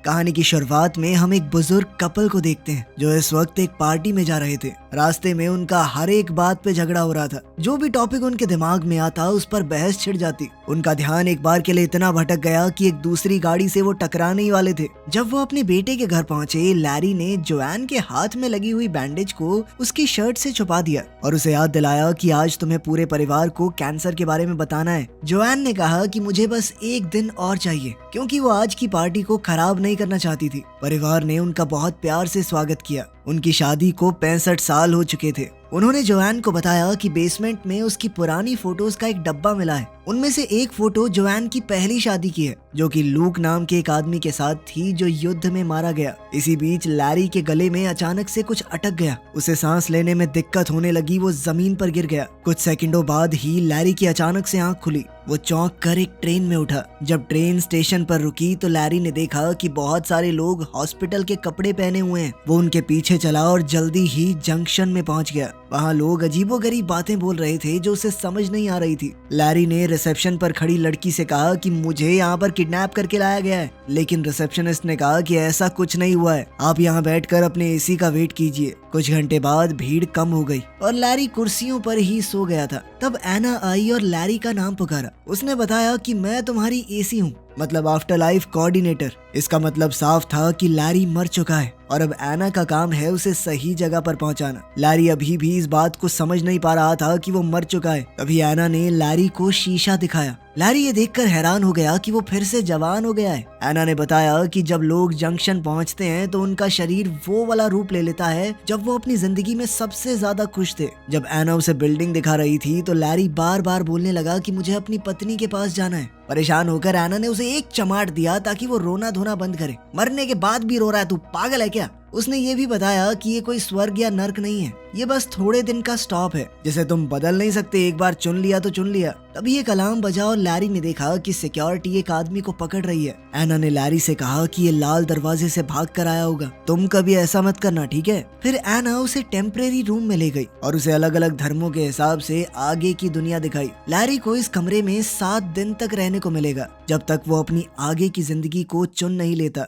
कहानी की शुरुआत में हम एक बुजुर्ग कपल को देखते हैं जो इस वक्त एक पार्टी में जा रहे थे। रास्ते में उनका हर एक बात पे झगड़ा हो रहा था। जो भी टॉपिक उनके दिमाग में आता उस पर बहस छिड़ जाती। उनका ध्यान एक बार के लिए इतना भटक गया कि एक दूसरी गाड़ी से वो टकराने ही वाले थे। जब वो अपने बेटे के घर पहुंचे, लैरी ने जोआन के हाथ में लगी हुई बैंडेज को उसकी शर्ट से छुपा दिया और उसे याद दिलाया कि आज तुम्हें पूरे परिवार को कैंसर के बारे में बताना है। जोआन ने कहा कि मुझे बस एक दिन और चाहिए, क्योंकि वो आज की पार्टी को खराब नहीं करना चाहती थी। परिवार ने उनका बहुत प्यार से स्वागत किया। उनकी शादी को 65 साल हो चुके थे। उन्होंने जोआन को बताया कि बेसमेंट में उसकी पुरानी फोटोज का एक डब्बा मिला है। उनमें से एक फोटो जोआन की पहली शादी की है, जो कि लूक नाम के एक आदमी के साथ थी जो युद्ध में मारा गया। इसी बीच लैरी के गले में अचानक से कुछ अटक गया। उसे सांस लेने में दिक्कत होने लगी। वो जमीन पर गिर गया। कुछ सेकंडों बाद ही लैरी की अचानक से आंख खुली। वो चौंक कर एक ट्रेन में उठा। जब ट्रेन स्टेशन पर रुकी तो लैरी ने देखा कि बहुत सारे लोग हॉस्पिटल के कपड़े पहने हुए हैं। वो उनके पीछे चला और जल्दी ही जंक्शन में पहुंच गया। वहाँ लोग अजीबोगरीब बातें बोल रहे थे जो उसे समझ नहीं आ रही थी। लैरी ने रिसेप्शन पर खड़ी लड़की से कहा कि मुझे यहाँ पर किडनैप करके लाया गया है, लेकिन रिसेप्शनिस्ट ने कहा कि ऐसा कुछ नहीं हुआ है, आप यहाँ बैठकर अपने एसी का वेट कीजिए। कुछ घंटे बाद भीड़ कम हो गई और लैरी कुर्सियों पर ही सो गया था। तब एना आई और लैरी का नाम पुकारा। उसने बताया कि मैं तुम्हारी एसी हूँ, मतलब आफ्टर लाइफ कोऑर्डिनेटर। इसका मतलब साफ था कि लैरी मर चुका है और अब एना का काम है उसे सही जगह पर पहुंचाना। लैरी अभी भी इस बात को समझ नहीं पा रहा था कि वो मर चुका है। तभी एना ने लैरी को शीशा दिखाया। लैरी ये देखकर हैरान हो गया कि वो फिर से जवान हो गया है। एना ने बताया कि जब लोग जंक्शन पहुंचते हैं तो उनका शरीर वो वाला रूप ले लेता है जब वो अपनी जिंदगी में सबसे ज्यादा खुश थे। जब एना उसे बिल्डिंग दिखा रही थी तो लैरी बार बार बोलने लगा कि मुझे अपनी पत्नी के पास जाना है। परेशान होकर एना ने उसे एक चमाट दिया ताकि वो रोना धोना बंद करे। मरने के बाद भी रो रहा है, तू पागल है क्या? उसने ये भी बताया कि ये कोई स्वर्ग या नर्क नहीं है, ये बस थोड़े दिन का स्टॉप है जिसे तुम बदल नहीं सकते। एक बार चुन लिया तो चुन लिया। तभी एक अलार्म बजा और लैरी ने देखा कि सिक्योरिटी एक आदमी को पकड़ रही है। एना ने लैरी से कहा कि ये लाल दरवाजे से भाग कर आया होगा, तुम कभी ऐसा मत करना, ठीक है? फिर एना उसे टेम्परेरी रूम में ले गई और उसे अलग अलग धर्मों के हिसाब से आगे की दुनिया दिखाई। लैरी को इस कमरे में 7 दिन तक रहने को मिलेगा, जब तक वो अपनी आगे की जिंदगी को चुन नहीं लेता।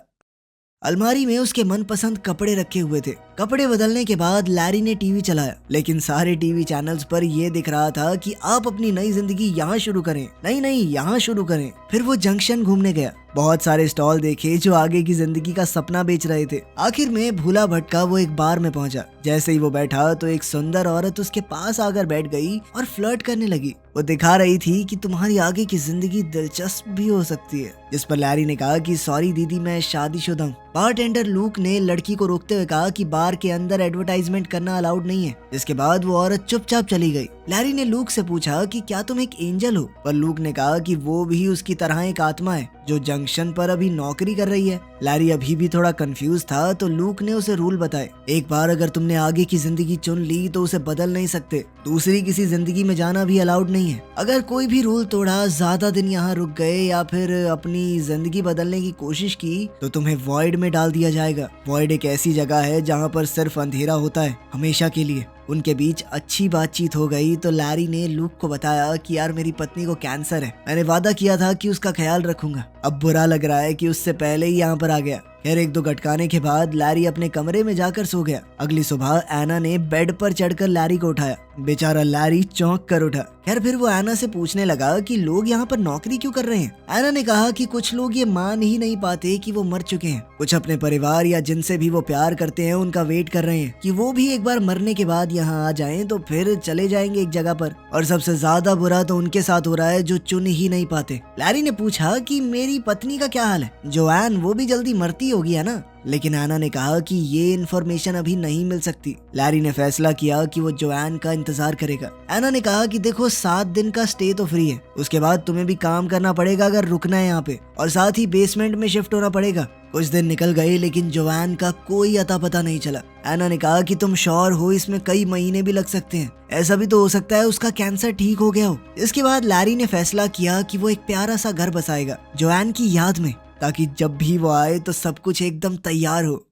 अलमारी में उसके मनपसंद कपड़े रखे हुए थे। कपड़े बदलने के बाद लैरी ने टीवी चलाया, लेकिन सारे टीवी चैनल्स पर ये दिख रहा था कि आप अपनी नई जिंदगी यहाँ शुरू करें, नहीं यहाँ शुरू करें। फिर वो जंक्शन घूमने गया। बहुत सारे स्टॉल देखे जो आगे की जिंदगी का सपना बेच रहे थे। आखिर में भूला भटका वो एक बार में पहुंचा। जैसे ही वो बैठा तो एक सुंदर औरत उसके पास आकर बैठ गई और फ्लर्ट करने लगी। वो दिखा रही थी कि तुम्हारी आगे की जिंदगी दिलचस्प भी हो सकती है। जिस पर लैरी ने कहा कि सॉरी दीदी, मैं शादीशुदा हूँ। बारटेंडर लूक ने लड़की को रोकते हुए कहा कि बार के अंदर एडवर्टाइजमेंट करना अलाउड नहीं है। इसके बाद वो औरत चुपचाप चली गई। लैरी ने लूक से पूछा कि क्या तुम एक एंजल हो, पर लूक ने कहा कि वो भी उसकी तरह एक आत्मा है जो जंक्शन पर अभी नौकरी कर रही है। लैरी अभी भी थोड़ा कंफ्यूज था तो लूक ने उसे रूल बताए। एक बार अगर तुमने आगे की जिंदगी चुन ली तो उसे बदल नहीं सकते। दूसरी किसी जिंदगी में जाना भी अलाउड नहीं है। अगर कोई भी रूल तोड़ा, ज्यादा दिन यहाँ रुक गए या फिर अपनी जिंदगी बदलने की कोशिश की तो तुम्हें वॉइड में डाल दिया जाएगा। वॉइड एक ऐसी जगह है जहाँ पर सिर्फ अंधेरा होता है, हमेशा के लिए। उनके बीच अच्छी बातचीत हो गई तो लैरी ने लूक को बताया कि यार मेरी पत्नी को कैंसर है, मैंने वादा किया था कि उसका ख्याल रखूंगा। अब बुरा लग रहा है कि उससे पहले ही यहाँ पर आ गया। खैर 1-2 गटकाने के बाद लैरी अपने कमरे में जाकर सो गया। अगली सुबह एना ने बेड पर चढ़कर लैरी को उठाया। बेचारा लैरी चौंक कर उठा। खैर फिर वो एना से पूछने लगा कि लोग यहाँ पर नौकरी क्यों कर रहे हैं। एना ने कहा कि कुछ लोग ये मान ही नहीं पाते कि वो मर चुके हैं। कुछ अपने परिवार या जिनसे भी वो प्यार करते हैं उनका वेट कर रहे हैं कि वो भी एक बार मरने के बाद यहाँ आ जाएं तो फिर चले जाएंगे एक जगह पर। और सबसे ज्यादा बुरा तो उनके साथ हो रहा है जो चुन ही नहीं पाते। लैरी ने पूछा कि मेरी पत्नी का क्या हाल है, जोआन, वो भी जल्दी मरती होगी है ना? लेकिन एना ने कहा कि ये इन्फॉर्मेशन अभी नहीं मिल सकती। लैरी ने फैसला किया कि वो जोआन का इंतजार करेगा। एना ने कहा कि देखो 7 दिन का स्टे तो फ्री है, उसके बाद तुम्हें भी काम करना पड़ेगा अगर रुकना है यहाँ पे, और साथ ही बेसमेंट में शिफ्ट होना पड़ेगा। कुछ दिन निकल गए लेकिन जोआन का कोई अता पता नहीं चला। एना ने कहा कि तुम श्योर हो इसमें कई महीने भी लग सकते हैं, ऐसा भी तो हो सकता है उसका कैंसर ठीक हो गया हो। इसके बाद लैरी ने फैसला किया कि वो एक प्यारा सा घर बसाएगा जोआन की याद में, ताकि जब भी वो आए तो सब कुछ एकदम तैयार हो।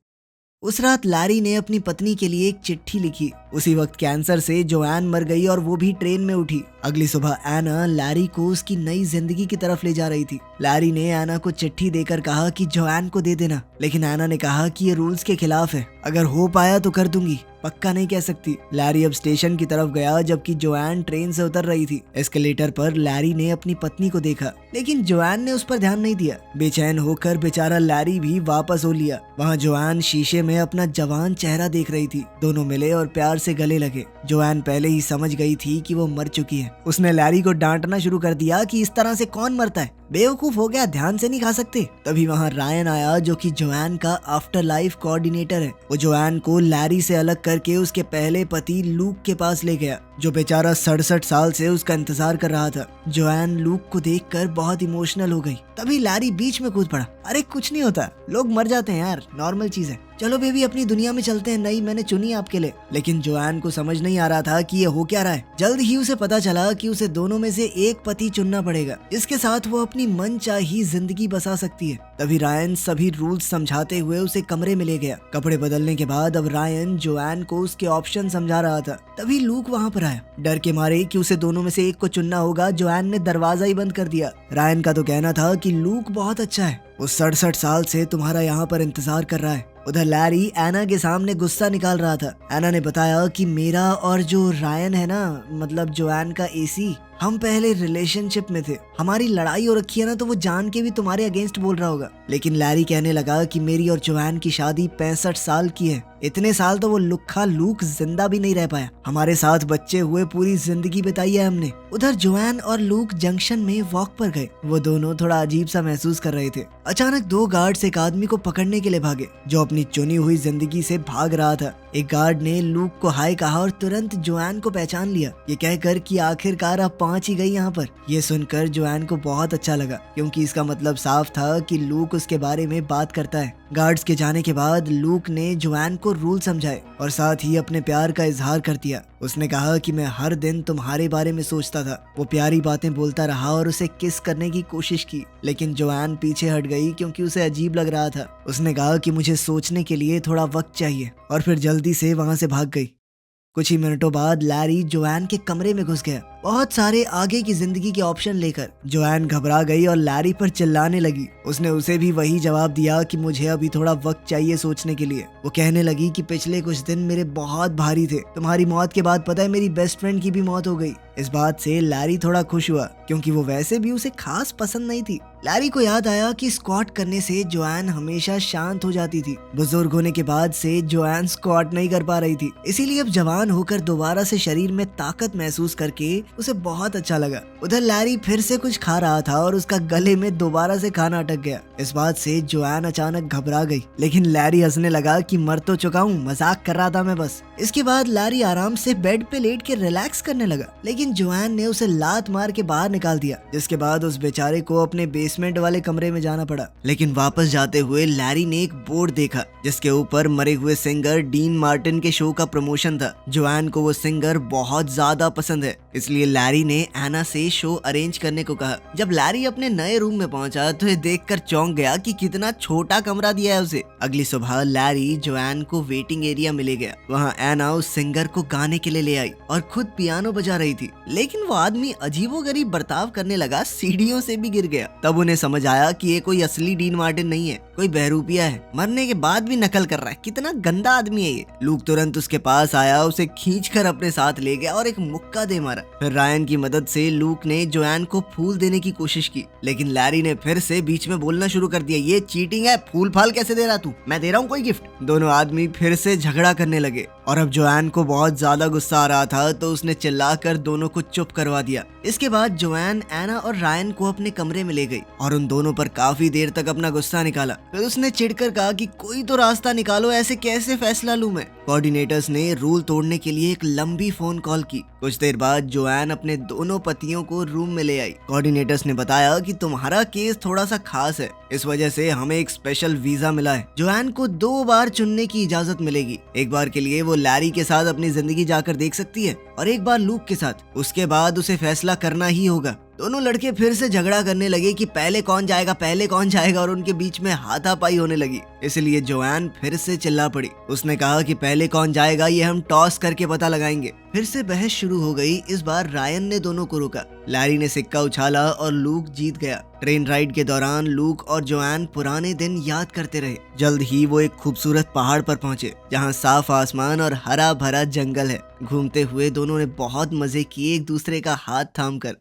उस रात लैरी ने अपनी पत्नी के लिए एक चिट्ठी लिखी। उसी वक्त कैंसर से जोआन मर गई और वो भी ट्रेन में उठी। अगली सुबह एना लैरी को उसकी नई जिंदगी की तरफ ले जा रही थी। लैरी ने एना को चिट्ठी देकर कहा कि जोआन को दे देना, लेकिन एना ने कहा कि ये रूल्स के खिलाफ है, अगर हो पाया तो कर दूंगी, पक्का नहीं कह सकती। लैरी अब स्टेशन की तरफ गया जबकि जोआन ट्रेन से उतर रही थी। एस्केलेटर पर लैरी ने अपनी पत्नी को देखा, लेकिन जोआन ने उस पर ध्यान नहीं दिया। बेचैन होकर बेचारा लैरी भी वापस हो लिया। वहाँ जोआन शीशे में अपना जवान चेहरा देख रही थी। दोनों मिले और प्यार से गले लगे। जोआन पहले ही समझ गई थी कि वो मर चुकी है। उसने लैरी को डांटना शुरू कर दिया कि इस तरह से कौन मरता है, बेवकूफ हो गया, ध्यान से नहीं खा सकते। तभी वहाँ रायन आया जो कि जोआन का आफ्टर लाइफ कोऑर्डिनेटर है। वो जोआन को लैरी से अलग करके उसके पहले पति लूक के पास ले गया, जो बेचारा 67 साल से उसका इंतजार कर रहा था। जोआन लूक को देखकर बहुत इमोशनल हो गई। तभी लैरी बीच में कूद पड़ा, अरे कुछ नहीं होता, लोग मर जाते हैं यार, नॉर्मल चीज है, चलो बेबी अपनी दुनिया में चलते हैं, नई मैंने चुनी आपके लिए। लेकिन जोआन को समझ नहीं आ रहा था कि ये हो क्या रहा है। जल्द ही उसे पता चला कि उसे दोनों में से एक पति चुनना पड़ेगा, जिसके साथ वो अपनी मनचाही जिंदगी बसा सकती है। तभी रायन सभी रूल्स समझाते हुए उसे कमरे में ले गया। कपड़े बदलने के बाद अब रायन जोआन को उसके ऑप्शन समझा रहा था। तभी लूक वहाँ पर आया। डर के मारे कि उसे दोनों में से एक को चुनना होगा, जोआन ने दरवाजा ही बंद कर दिया। रायन का तो कहना था कि लूक बहुत अच्छा है, वो 67 साल से तुम्हारा यहाँ पर इंतजार कर रहा है। उधर लैरी एना के सामने गुस्सा निकाल रहा था। एना ने बताया कि मेरा और जो रायन है ना, मतलब जोआन का एसी, हम पहले रिलेशनशिप में थे, हमारी लड़ाई हो रखी है ना, तो वो जान के भी तुम्हारे अगेंस्ट बोल रहा होगा। लेकिन लैरी कहने लगा कि मेरी और जोआन की शादी 65 साल की है, इतने साल तो वो लुक्खा लूक जिंदा भी नहीं रह पाया, हमारे साथ बच्चे हुए पूरी जिंदगी बिताई है हमने। उधर जोआन और लूक जंक्शन में वॉक पर गए। वो दोनों थोड़ा अजीब सा महसूस कर रहे थे। अचानक 2 गार्ड्स एक आदमी को पकड़ने के लिए भागे, जो अपनी चुनी हुई जिंदगी से भाग रहा था। एक गार्ड ने लूक को हाय कहा और तुरंत जोआन को पहचान लिया, ये कहकर कि आखिरकार आप पहुंच ही गई यहाँ पर। ये सुनकर जोआन को बहुत अच्छा लगा, क्योंकि इसका मतलब साफ था कि लूक उसके बारे में बात करता है। गार्ड्स के जाने के बाद लूक ने जोआन को रूल समझाए और साथ ही अपने प्यार का इजहार कर दिया। उसने कहा कि मैं हर दिन तुम्हारे बारे में सोचता था। वो प्यारी बातें बोलता रहा और उसे किस करने की कोशिश की, लेकिन जोआन पीछे हट गई क्योंकि उसे अजीब लग रहा था। उसने कहा कि मुझे सोचने के लिए थोड़ा वक्त चाहिए और फिर जल्दी से वहां से भाग गई। कुछ ही मिनटों बाद लैरी जोआन के कमरे में घुस गया, बहुत सारे आगे की जिंदगी के ऑप्शन लेकर। जोआन घबरा गई और लैरी पर चिल्लाने लगी। उसने उसे भी वही जवाब दिया कि मुझे अभी थोड़ा वक्त चाहिए सोचने के लिए। वो कहने लगी कि पिछले कुछ दिन मेरे बहुत भारी थे, तुम्हारी मौत के बाद पता है मेरी बेस्ट फ्रेंड की भी मौत हो गई। इस बात से लैरी थोड़ा खुश हुआ, क्योंकि वो वैसे भी उसे खास पसंद नहीं थी। लैरी को याद आया कि स्क्वाट करने से जोआन हमेशा शांत हो जाती थी। बुजुर्ग होने के बाद से जोआन स्क्वाट नहीं कर पा रही थी, इसीलिए अब जवान होकर दोबारा से शरीर में ताकत महसूस करके उसे बहुत अच्छा लगा। उधर लैरी फिर से कुछ खा रहा था और उसका गले में दोबारा से खाना अटक गया। इस बात से जोआन अचानक घबरा गई, लेकिन लैरी हंसने लगा कि मर तो चुका हूँ, मजाक कर रहा था मैं बस। इसके बाद लैरी आराम से बेड पे लेट के रिलैक्स करने लगा, लेकिन जोआन ने उसे लात मार के बाहर निकाल दिया, जिसके बाद उस बेचारे को अपने बेसमेंट वाले कमरे में जाना पड़ा। लेकिन वापस जाते हुए लैरी ने एक बोर्ड देखा, जिसके ऊपर मरे हुए सिंगर डीन मार्टिन के शो का प्रमोशन था। जोआन को वो सिंगर बहुत ज्यादा पसंद है, इसलिए लैरी ने एना से शो अरेंज करने को कहा। जब लैरी अपने नए रूम में पहुंचा तो ये देखकर चौंक गया कि कितना छोटा कमरा दिया है उसे। अगली सुबह लैरी जोआन को वेटिंग एरिया में ले गया। वहाँ एना उस सिंगर को गाने के लिए ले आई और खुद पियानो बजा रही थी, लेकिन वो आदमी अजीबोगरीब बर्ताव करने लगा, सीढ़ियों से भी गिर गया। तब उन्हें समझ आया कि ये कोई असली डीन मार्टिन नहीं है, कोई बहरूपिया है, मरने के बाद भी नकल कर रहा है, कितना गंदा आदमी है ये। लूक तुरंत उसके पास आया, उसे खींचकर अपने साथ ले गया और एक मुक्का दे मारा। फिर रायन की मदद से लूक ने जोआन को फूल देने की कोशिश की, लेकिन लैरी ने फिर से बीच में बोलना शुरू कर दिया, ये चीटिंग है, फूल फाल कैसे दे रहा तू, मैं दे रहा हूँ कोई गिफ्ट। दोनों आदमी फिर से झगड़ा करने लगे और अब जोआन को बहुत ज्यादा गुस्सा आ रहा था, तो उसने चिल्लाकर दोनों को चुप करवा दिया। इसके बाद जोआन एना और रायन को अपने कमरे में ले गई और उन दोनों पर काफी देर तक अपना गुस्सा निकाला। फिर उसने चिढ़कर कहा कि कोई तो रास्ता निकालो, ऐसे कैसे फैसला लूं मैं। कोऑर्डिनेटर्स ने रूल तोड़ने के लिए एक लंबी फोन कॉल की। कुछ देर बाद जोआन अपने दोनों पतियों को रूम में ले आई। कोऑर्डिनेटर्स ने बताया कि तुम्हारा केस थोड़ा सा खास है, इस वजह से हमें एक स्पेशल वीजा मिला है। जोआन को 2 बार चुनने की इजाजत मिलेगी। एक बार के लिए वो लैरी के साथ अपनी जिंदगी जाकर देख सकती है और एक बार लूक के साथ। उसके बाद उसे फैसला करना ही होगा। दोनों लड़के फिर से झगड़ा करने लगे कि पहले कौन जाएगा और उनके बीच में हाथापाई होने लगी। इसलिए जोआन फिर से चिल्ला पड़ी। उसने कहा कि पहले कौन जाएगा ये हम टॉस करके पता लगाएंगे। फिर से बहस शुरू हो गई। इस बार रायन ने दोनों को रोका। लैरी ने सिक्का उछाला और लूक जीत गया। ट्रेन राइड के दौरान लूक और जोआन पुराने दिन याद करते रहे। जल्द ही वो एक खूबसूरत पहाड़ पर पहुंचे जहां साफ आसमान और हरा भरा जंगल है। घूमते हुए दोनों ने बहुत मजे किए एक दूसरे का हाथ थामकर।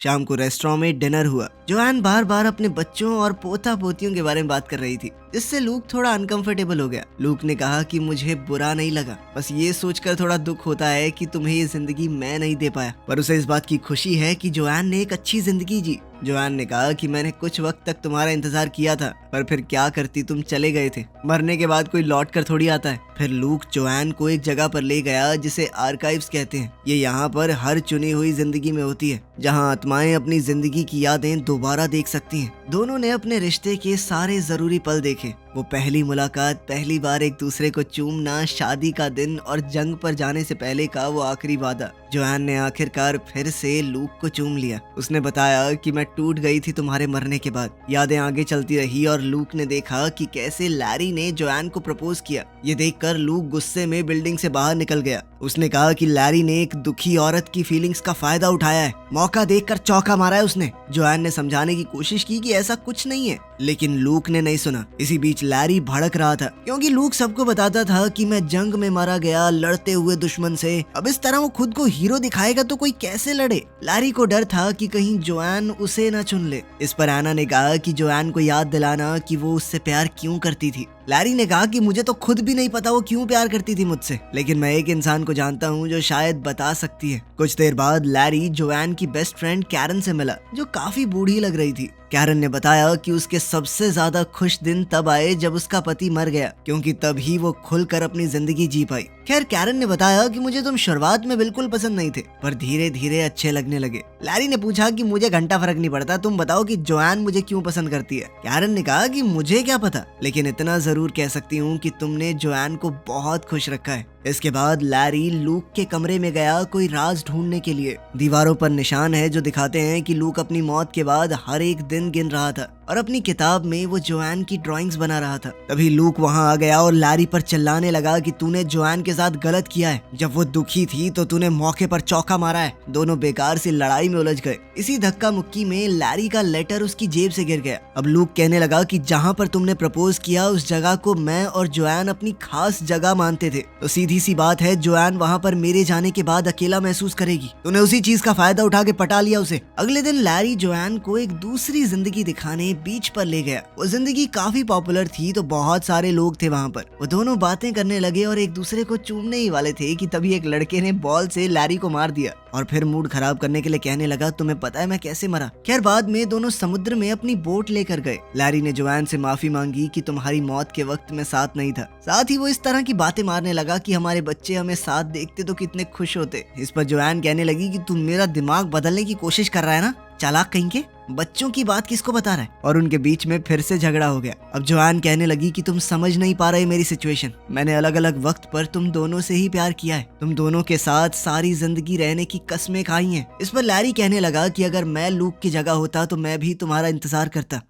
शाम को रेस्टोरेंट में डिनर हुआ। जोआन बार बार अपने बच्चों और पोता पोतियों के बारे में बात कर रही थी, जिससे लूक थोड़ा अनकंफर्टेबल हो गया। लूक ने कहा कि मुझे बुरा नहीं लगा, बस ये सोचकर थोड़ा दुख होता है कि तुम्हें ये जिंदगी मैं नहीं दे पाया, पर उसे इस बात की खुशी है कि जोआन ने एक अच्छी जिंदगी जी। जोआन ने कहा कि मैंने कुछ वक्त तक तुम्हारा इंतजार किया था, पर फिर क्या करती, तुम चले गए थे। मरने के बाद कोई लौट कर थोड़ी आता है। फिर लूक जोआन को एक जगह पर ले गया जिसे आर्काइव्स कहते हैं। ये यहाँ पर हर चुनी हुई जिंदगी में होती है, जहाँ आत्माएं अपनी जिंदगी की यादें दोबारा देख सकती हैं। दोनों ने अपने रिश्ते के सारे जरूरी पल देखे। वो पहली मुलाकात, पहली बार एक दूसरे को चूमना, शादी का दिन और जंग पर जाने से पहले का वो आखिरी वादा। जोआन ने आखिरकार फिर से लूक को चूम लिया। उसने बताया कि मैं टूट गई थी तुम्हारे मरने के बाद। यादें आगे चलती रही और लूक ने देखा कि कैसे लैरी ने जोआन को प्रपोज किया। ये देखकर लूक गुस्से में बिल्डिंग से बाहर निकल गया। उसने कहा कि लैरी ने एक दुखी औरत की फीलिंग्स का फायदा उठाया है। मौका देखकर चौका मारा है उसने। जोआन ने समझाने की कोशिश की कि ऐसा कुछ नहीं है, लेकिन लूक ने नहीं सुना। इसी बीच लैरी भड़क रहा था, क्योंकि लूक सबको बताता था कि मैं जंग में मारा गया लड़ते हुए दुश्मन से। अब इस तरह वो खुद को हीरो दिखाएगा तो कोई कैसे लड़े। लैरी को डर था कि कहीं जोआन उसे न चुन ले। इस पर एना ने कहा कि जोआन को याद दिलाना कि वो उससे प्यार क्यों करती थी। लैरी ने कहा कि मुझे तो खुद भी नहीं पता वो क्यों प्यार करती थी मुझसे, लेकिन मैं एक इंसान को जानता हूँ जो शायद बता सकती है। कुछ देर बाद लैरी जोआन की बेस्ट फ्रेंड कैरन से मिला, जो काफी बूढ़ी लग रही थी। कैरन ने बताया कि उसके सबसे ज्यादा खुश दिन तब आए जब उसका पति मर गया, क्योंकि तभी वो खुलकर अपनी जिंदगी जी पाई। खैर, कैरन ने बताया कि मुझे तुम शुरुआत में बिल्कुल पसंद नहीं थे, पर धीरे धीरे अच्छे लगने लगे। लैरी ने पूछा कि मुझे घंटा फर्क नहीं पड़ता, तुम बताओ कि जोआन मुझे क्यों पसंद करती है। कैरन ने कहा कि मुझे क्या पता, लेकिन इतना जरूर कह सकती हूँ कि तुमने जोआन को बहुत खुश रखा है। इसके बाद लैरी लूक के कमरे में गया कोई राज ढूंढने के लिए। दीवारों पर निशान है जो दिखाते हैं कि लूक अपनी मौत के बाद हर एक दिन गिन रहा था और अपनी किताब में वो जोआन की ड्राइंग्स बना रहा था। तभी लूक वहां आ गया और लैरी पर चिल्लाने लगा कि तूने जोआन के साथ गलत किया है। जब वो दुखी थी तो तूने मौके पर चौका मारा है। दोनों बेकार सी लड़ाई में उलझ गए। इसी धक्का मुक्की में लैरी का लेटर उसकी जेब से गिर गया। अब लूक कहने लगा कि जहाँ पर तुमने प्रपोज किया उस जगह को मैं और जोआन अपनी खास जगह मानते थे, तो सीधी सी बात है जोआन वहाँ पर मेरे जाने के बाद अकेला महसूस करेगी। तूने उसी चीज का फायदा उठा के पटा लिया उसे। अगले दिन लैरी जोआन को एक दूसरी जिंदगी दिखाने बीच पर ले गया। वो जिंदगी काफी पॉपुलर थी, तो बहुत सारे लोग थे वहाँ पर। वो दोनों बातें करने लगे और एक दूसरे को चूमने ही वाले थे कि तभी एक लड़के ने बॉल से लैरी को मार दिया और फिर मूड खराब करने के लिए कहने लगा, तुम्हें पता है मैं कैसे मरा। खैर, बाद में दोनों समुद्र में अपनी बोट लेकर गए। लैरी ने जोआन से माफी मांगी कि तुम्हारी मौत के वक्त मैं साथ नहीं था। साथ ही वो इस तरह की बातें मारने लगा कि हमारे बच्चे हमें साथ देखते तो कितने खुश होते। इस पर जोआन कहने लगी कि तुम मेरा दिमाग बदलने की कोशिश कर रहा है ना, चालाक कहीं के, बच्चों की बात किसको बता रहा है। और उनके बीच में फिर से झगड़ा हो गया। अब जोआन कहने लगी कि तुम समझ नहीं पा रहे मेरी सिचुएशन। मैंने अलग अलग वक्त पर तुम दोनों से ही प्यार किया है। तुम दोनों के साथ सारी जिंदगी रहने की कसमें खाई हैं। इस पर लैरी कहने लगा कि अगर मैं लूक की जगह होता तो मैं भी तुम्हारा इंतजार करता।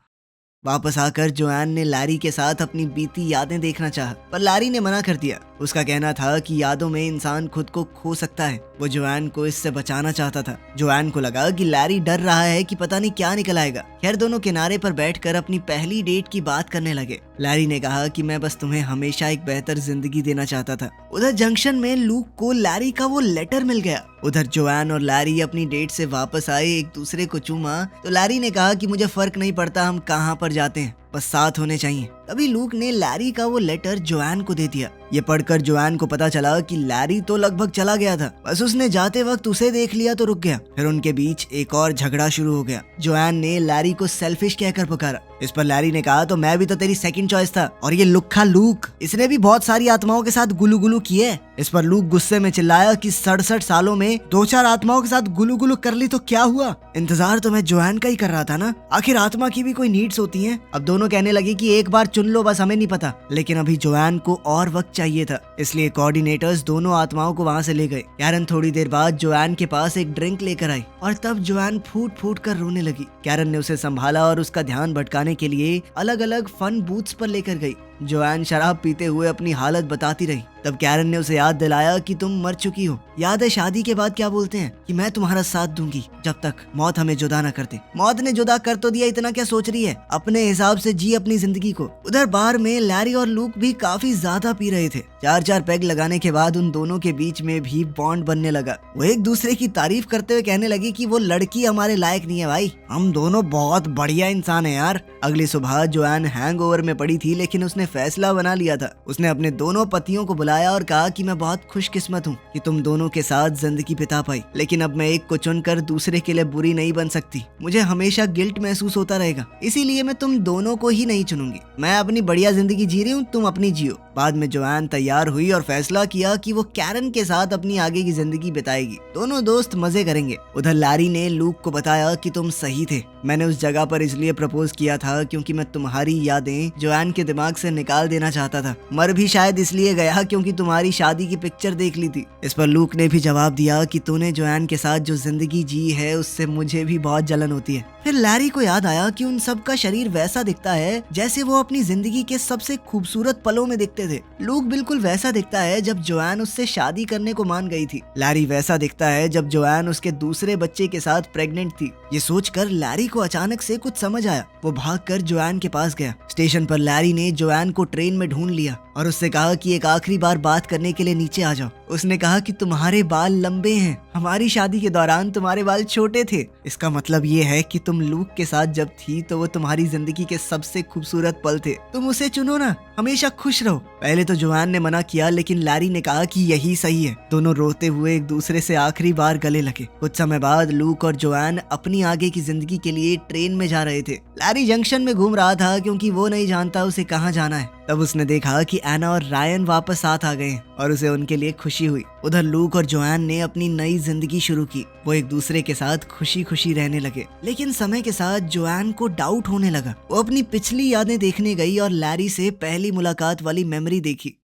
वापस आकर जोआन ने लैरी के साथ अपनी बीती यादें देखना चाहा, पर लैरी ने मना कर दिया। उसका कहना था कि यादों में इंसान खुद को खो सकता है। वो जोआन को इससे बचाना चाहता था। जोआन को लगा कि लैरी डर रहा है कि पता नहीं क्या निकल आएगा। खैर, दोनों किनारे पर बैठकर अपनी पहली डेट की बात करने लगे। लैरी ने कहा कि मैं बस तुम्हें हमेशा एक बेहतर जिंदगी देना चाहता था। उधर जंक्शन में लूक को लैरी का वो लेटर मिल गया। उधर जोआन और लैरी अपनी डेट से वापस आए, एक दूसरे को चूमा तो लैरी ने कहा कि मुझे फर्क नहीं पड़ता हम कहाँ पर जाते हैं, बस साथ होने चाहिए। तभी लूक ने लैरी का वो लेटर जोआन को दे दिया। ये पढ़कर जोआन को पता चला कि लैरी तो लगभग चला गया था, बस उसने जाते वक्त उसे देख लिया तो रुक गया। फिर उनके बीच एक और झगड़ा शुरू हो गया। जोआन ने लैरी को सेल्फिश कहकर पुकारा। इस पर लैरी ने कहा तो मैं भी तो तेरी सेकंड चॉइस था। और ये लुक्खा लूक, इसने भी बहुत सारी आत्माओं के साथ गुलू गुलू किए। इस पर लूक गुस्से में चिल्लाया कि 67 सालों में 2-4 आत्माओं के साथ गुलू गुलू कर ली तो क्या हुआ? इंतजार तो मैं जोआन का ही कर रहा था ना, आखिर आत्मा की भी कोई नीड्स होती हैं। अब दोनों कहने लगे कि एक बार चुन लो, बस हमें नहीं पता। लेकिन अभी जोआन को और वक्त चाहिए था, इसलिए कोऑर्डिनेटर्स दोनों आत्माओं को वहाँ से ले गए। कैरन थोड़ी देर बाद जोआन के पास एक ड्रिंक लेकर आई और तब जोआन फूट फूट कर रोने लगी। कैरन ने उसे संभाला और उसका ध्यान भटकाने के लिए अलग अलग फन बूथ्स पर लेकर गई। जोआन शराब पीते हुए अपनी हालत बताती रही। तब कैरन ने उसे याद दिलाया कि तुम मर चुकी हो। याद है शादी के बाद क्या बोलते हैं कि मैं तुम्हारा साथ दूंगी जब तक मौत हमें जुदा न कर दे। मौत ने जुदा कर तो दिया, इतना क्या सोच रही है, अपने हिसाब से जी अपनी जिंदगी को। उधर बार में लैरी और लूक भी काफी ज्यादा पी रहे थे। 4-4 पैग लगाने के बाद उन दोनों के बीच में भी बॉन्ड बनने लगा। वो एक दूसरे की तारीफ करते हुए कहने लगी कि वो लड़की हमारे लायक नहीं है भाई, हम दोनों बहुत बढ़िया इंसान है यार। अगली सुबह जोआन हैंगओवर में पड़ी थी, लेकिन उसने फैसला बना लिया था। उसने अपने दोनों पतियों को बुलाया और कहा कि मैं बहुत खुशकिस्मत हूँ कि तुम दोनों के साथ जिंदगी बिता पाई, लेकिन अब मैं एक को चुनकर दूसरे के लिए बुरी नहीं बन सकती। मुझे हमेशा गिल्ट महसूस होता रहेगा, इसीलिए मैं तुम दोनों को ही नहीं चुनूंगी। मैं अपनी बढ़िया जिंदगी जी रही हूँ, तुम अपनी जियो। बाद में जोआन तैयार हुई और फैसला किया कि वो कैरन के साथ अपनी आगे की जिंदगी बिताएगी। दोनों दोस्त मजे करेंगे। उधर लैरी ने लूक को बताया कि तुम सही थे, मैंने उस जगह पर इसलिए प्रपोज किया था क्योंकि मैं तुम्हारी यादें जोआन के दिमाग से निकाल देना चाहता था। मर भी शायद इसलिए गया क्योंकि तुम्हारी शादी की पिक्चर देख ली थी। इस पर लूक ने भी जवाब दिया कि तूने जोआन के साथ जो जिंदगी जी है उससे मुझे भी बहुत जलन होती है। फिर लैरी को याद आया कि उन सब का शरीर वैसा दिखता है जैसे वो अपनी जिंदगी के सबसे खूबसूरत पलों में दिखते थे। लूक बिल्कुल वैसा दिखता है जब जोआन उससे शादी करने को मान गई थी। लैरी वैसा दिखता है जब जोआन उसके दूसरे बच्चे के साथ प्रेग्नेंट थी। ये सोचकर लैरी को अचानक से कुछ समझ आया। वो भागकर जोआन के पास गया। स्टेशन पर लैरी ने जोआन को ट्रेन में ढूंढ लिया और उससे कहा कि एक आखिरी बार बात करने के लिए नीचे आ जाओ। उसने कहा कि तुम्हारे बाल लंबे हैं, हमारी शादी के दौरान तुम्हारे बाल छोटे थे। इसका मतलब ये है कि तुम लूक के साथ जब थी तो वो तुम्हारी जिंदगी के सबसे खूबसूरत पल थे। तुम उसे चुनो ना, हमेशा खुश रहो। पहले तो जोआन ने मना किया, लेकिन लैरी ने कहा कि यही सही है। दोनों रोते हुए एक दूसरे से आखिरी बार गले लगे। कुछ समय बाद लूक और जोआन अपनी आगे की जिंदगी के लिए ट्रेन में जा रहे थे। लैरी जंक्शन में घूम रहा था क्योंकि वो नहीं जानता उसे कहाँ जाना है। तब उसने देखा कि एना और रायन वापस साथ आ गए और उसे उनके लिए खुशी हुई। उधर लूक और जोआन ने अपनी नई जिंदगी शुरू की। वो एक दूसरे के साथ खुशी खुशी रहने लगे। लेकिन समय के साथ जोआन को डाउट होने लगा। वो अपनी पिछली यादें देखने गई और लैरी से पहली मुलाकात वाली मेमोरी देखी।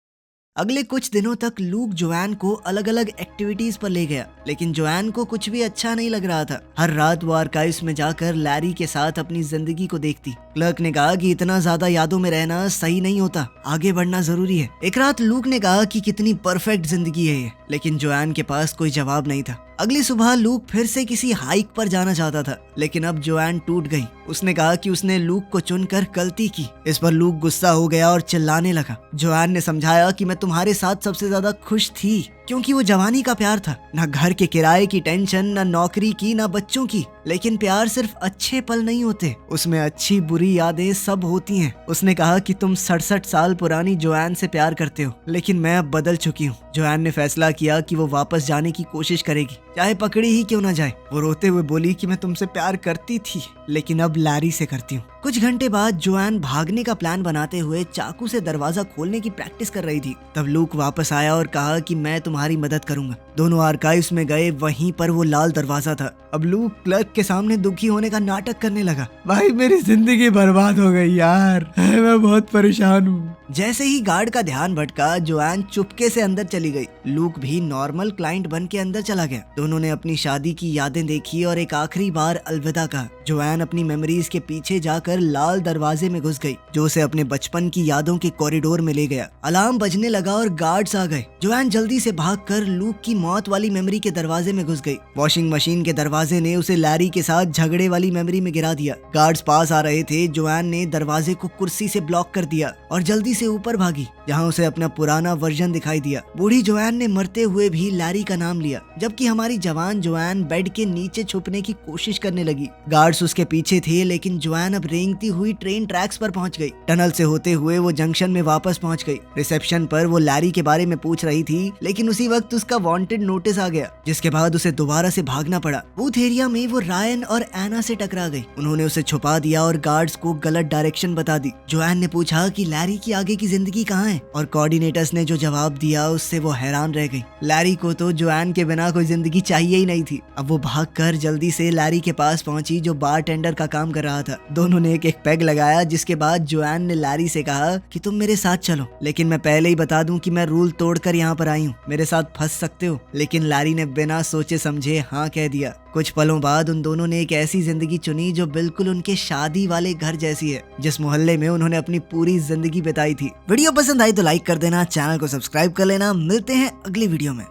अगले कुछ दिनों तक लूक जोआन को अलग अलग एक्टिविटीज पर ले गया, लेकिन जोआन को कुछ भी अच्छा नहीं लग रहा था। हर रात वो आर्काइव्स में जाकर लैरी के साथ अपनी जिंदगी को देखती। क्लर्क ने कहा कि इतना ज्यादा यादों में रहना सही नहीं होता, आगे बढ़ना जरूरी है। एक रात लूक ने कहा कि कितनी परफेक्ट जिंदगी है ये, लेकिन जोआन के पास कोई जवाब नहीं था। अगली सुबह लूक फिर से किसी हाइक पर जाना चाहता था, लेकिन अब जोआन टूट गई। उसने कहा कि उसने लूक को चुनकर गलती की। इस पर लूक गुस्सा हो गया और चिल्लाने लगा। जोआन ने समझाया कि मैं तुम्हारे साथ सबसे ज्यादा खुश थी क्योंकि वो जवानी का प्यार था, ना घर के किराए की टेंशन, ना नौकरी की, ना बच्चों की। लेकिन प्यार सिर्फ अच्छे पल नहीं होते, उसमें अच्छी बुरी यादें सब होती हैं। उसने कहा कि तुम 67 साल पुरानी जोआन से प्यार करते हो, लेकिन मैं अब बदल चुकी हूँ। जोआन ने फैसला किया कि वो वापस जाने की कोशिश करेगी, चाहे पकड़ी ही क्यों ना जाए। वो रोते हुए बोली कि मैं तुमसे प्यार करती थी, लेकिन अब लैरी से करती हूँ। कुछ घंटे बाद जोआन भागने का प्लान बनाते हुए चाकू से दरवाजा खोलने की प्रैक्टिस कर रही थी। तब लूक वापस आया और कहा कि मैं तुम्हारी मदद करूंगा। दोनों आर्काइव्स में गए, वहीं पर वो लाल दरवाजा था। अब लूक क्लर्क के सामने दुखी होने का नाटक करने लगा। भाई मेरी जिंदगी बर्बाद हो गई यार, मैं बहुत परेशान हूँ। जैसे ही गार्ड का ध्यान भटका, जोआन चुपके से अंदर चली गई। लूक भी नॉर्मल क्लाइंट बन के अंदर चला गया। दोनों ने अपनी शादी की यादें देखी और एक आखिरी बार अलविदा कहा। जोआन अपनी मेमोरीज के पीछे जाकर लाल दरवाजे में घुस गई, जो उसे अपने बचपन की यादों के कॉरिडोर में ले गया। अलार्म बजने लगा और गार्ड्स आ गए। जोआन जल्दी से भागकर लूक की मौत वाली मेमोरी के दरवाजे में घुस गई। वॉशिंग मशीन के दरवाजे ने उसे लैरी के साथ झगड़े वाली मेमोरी में गिरा दिया। गार्ड्स पास आ रहे थे। जोआन ने दरवाजे को कुर्सी से ब्लॉक कर दिया और जल्दी से ऊपर भागी, जहाँ उसे अपना पुराना वर्जन दिखाई दिया। बूढ़ी जोआन ने मरते हुए भी लैरी का नाम लिया, जबकि हमारी जवान जोआन बेड के नीचे छुपने की कोशिश करने लगी। गार्ड्स उसके पीछे थे, लेकिन जोआन अब रेंगती हुई ट्रेन ट्रैक्स पर पहुंच गई। टनल से होते हुए वो जंक्शन में वापस पहुंच गई। रिसेप्शन पर वो लैरी के बारे में पूछ रही थी, लेकिन उसी वक्त उसका वांटेड अनएक्सपेक्टेड नोटिस आ गया, जिसके बाद उसे दोबारा से भागना पड़ा। बूथ एरिया में वो रायन और एना से टकरा गई। उन्होंने उसे छुपा दिया और गार्ड्स को गलत डायरेक्शन बता दी। जोएन ने पूछा कि लैरी की आगे की जिंदगी कहाँ है, और कोऑर्डिनेटर्स ने जो जवाब दिया उससे वो हैरान रह गई। लैरी को तो जोएन के बिना कोई जिंदगी चाहिए ही नहीं थी। अब वो भागकर जल्दी से लैरी के पास पहुंची, जो बारटेंडर का काम कर रहा था। दोनों ने एक एक पैग लगाया, जिसके बाद जोएन ने लैरी से कहा कि तुम मेरे साथ चलो, लेकिन मैं पहले ही बता दूं कि मैं रूल तोड़कर यहाँ पर आई हूँ, मेरे साथ फंस सकते हो। लेकिन लैरी ने बिना सोचे समझे हाँ कह दिया। कुछ पलों बाद उन दोनों ने एक ऐसी जिंदगी चुनी जो बिल्कुल उनके शादी वाले घर जैसी है, जिस मोहल्ले में उन्होंने अपनी पूरी जिंदगी बिताई थी। वीडियो पसंद आई तो लाइक कर देना, चैनल को सब्सक्राइब कर लेना। मिलते हैं अगली वीडियो में।